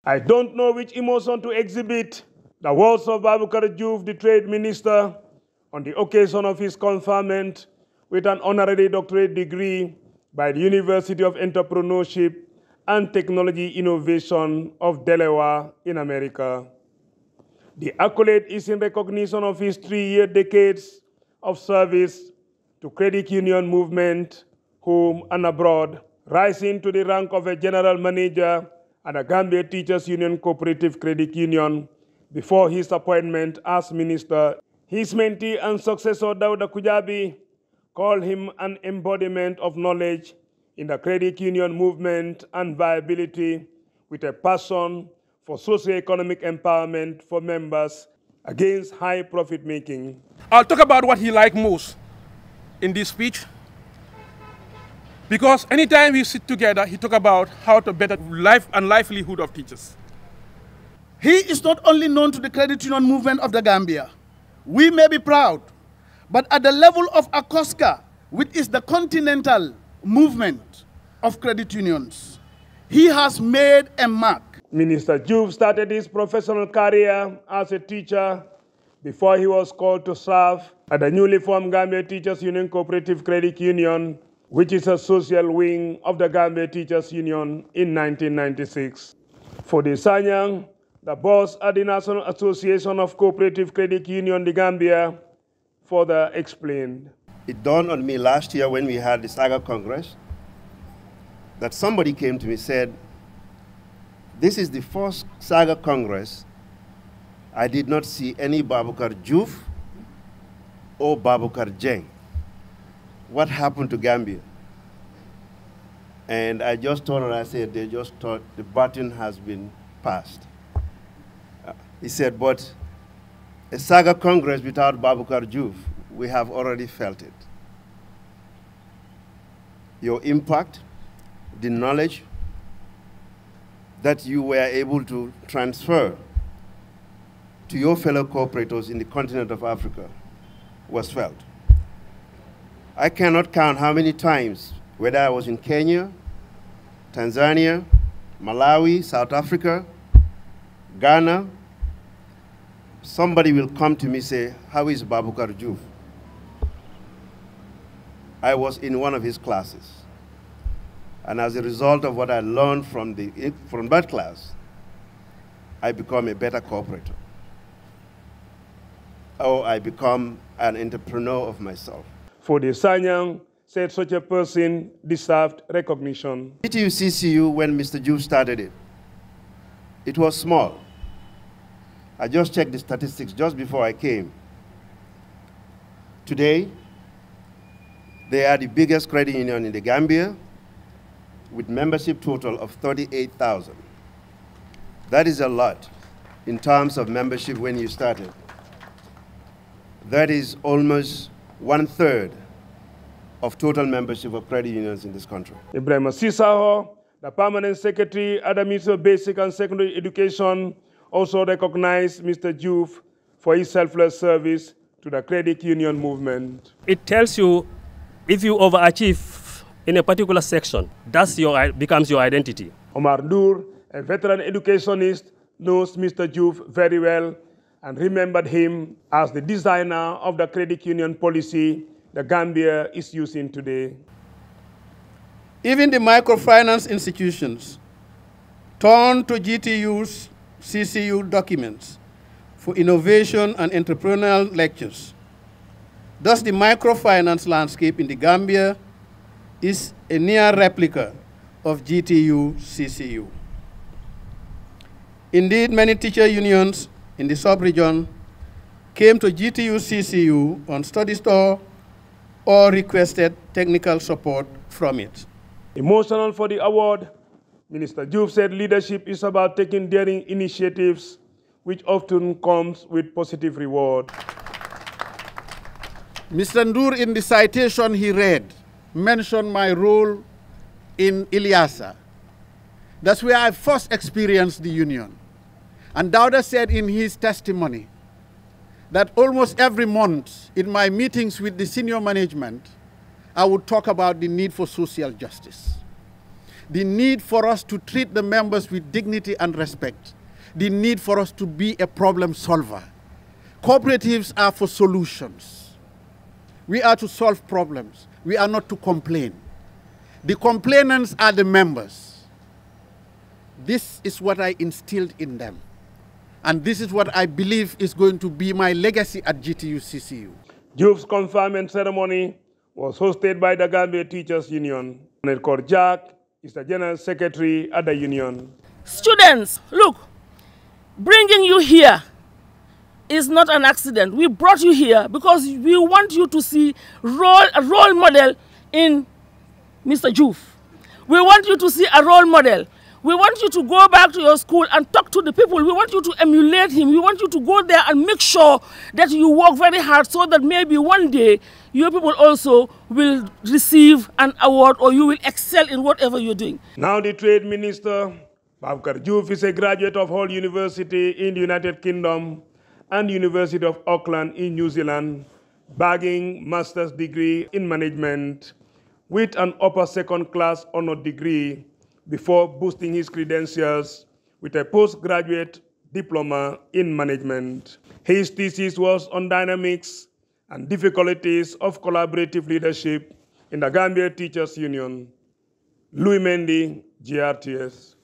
I don't know which emotion to exhibit. The words of Babukar Juve, the trade minister, on the occasion of his conferment with an honorary doctorate degree by the University of Entrepreneurship and Technology Innovation of Delaware in America. The accolade is in recognition of his 3-year decades of service to credit union movement, home and abroad, rising to the rank of a general manager at the Gambia Teachers Union Cooperative Credit Union before his appointment as minister. His mentee and successor, Dauda Kujabi, called him an embodiment of knowledge in the credit union movement and viability, with a passion for socio-economic empowerment for members against high profit making. I'll talk about what he liked most in this speech, because anytime we sit together, he talk about how to better life and livelihood of teachers. He is not only known to the credit union movement of the Gambia. We may be proud, but at the level of ACOSCA, which is the continental movement of credit unions, he has made a mark. Minister Juve started his professional career as a teacher before he was called to serve at the newly formed Gambia Teachers Union Cooperative Credit Union, which is a social wing of the Gambia Teachers Union, in 1996. For the Sanyang, the boss at the National Association of Cooperative Credit Union, the Gambia, further explained. It dawned on me last year when we had the Saga Congress that somebody came to me and said, this is the first Saga Congress I did not see any Babukar Juve or Babukar Jeng. What happened to Gambia? And I just told her, I said, they just thought the button has been passed. He said, but a Saga Congress without Babukar Juve, we have already felt it. Your impact, the knowledge that you were able to transfer to your fellow cooperators in the continent of Africa was felt. I cannot count how many times, whether I was in Kenya, Tanzania, Malawi, South Africa, Ghana, somebody will come to me and say, how is Babukar Juve? I was in one of his classes. And as a result of what I learned from that class, I become a better cooperator. Or I become an entrepreneur of myself. For the Sanyang, said such a person deserved recognition. GTU-CCU, when Mr. Juve started it, it was small. I just checked the statistics just before I came. Today, they are the biggest credit union in the Gambia, with membership total of 38,000. That is a lot in terms of membership when you started. That is almost 1/3 of total membership of credit unions in this country. Ibrahim Sisaho, the permanent secretary at the Ministry of Basic and Secondary Education, also recognized Mr. Juve for his selfless service to the credit union movement. It tells you if you overachieve in a particular section, becomes your identity. Omar Noor, a veteran educationist, knows Mr. Juve very well and remembered him as the designer of the credit union policy the Gambia is using today. Even the microfinance institutions turn to GTU's CCU documents for innovation and entrepreneurial lectures. Thus, the microfinance landscape in the Gambia is a near replica of GTU-CCU. Indeed, many teacher unions in the sub-region came to GTU-CCU on study tour or requested technical support from it. Emotional for the award, Minister Juve said leadership is about taking daring initiatives, which often comes with positive reward. Mr. Ndur, in the citation he read, mentioned my role in Ilyasa. That's where I first experienced the union. And Dauda said in his testimony that almost every month in my meetings with the senior management, I would talk about the need for social justice. the need for us to treat the members with dignity and respect, the need for us to be a problem solver. Cooperatives are for solutions. We are to solve problems. We are not to complain. The complainants are the members. This is what I instilled in them. And this is what I believe is going to be my legacy at GTU-CCU. Juve's conferment ceremony was hosted by the Gambia Teachers Union. Colonel Jack is the General Secretary at the union. Students, look, bringing you here is not an accident. We brought you here because we want you to see a role model in Mr. Juve. We want you to see a role model. We want you to go back to your school and talk to the people. We want you to emulate him. We want you to go there and make sure that you work very hard so that maybe one day your people also will receive an award or you will excel in whatever you're doing. Now the Trade Minister, Babukar Juve, is a graduate of Hull University in the United Kingdom and University of Auckland in New Zealand, bagging master's degree in management with an upper second class honor degree before boosting his credentials with a postgraduate diploma in management. His thesis was on dynamics and difficulties of collaborative leadership in the Gambia Teachers Union. Louis Mendy, GRTS.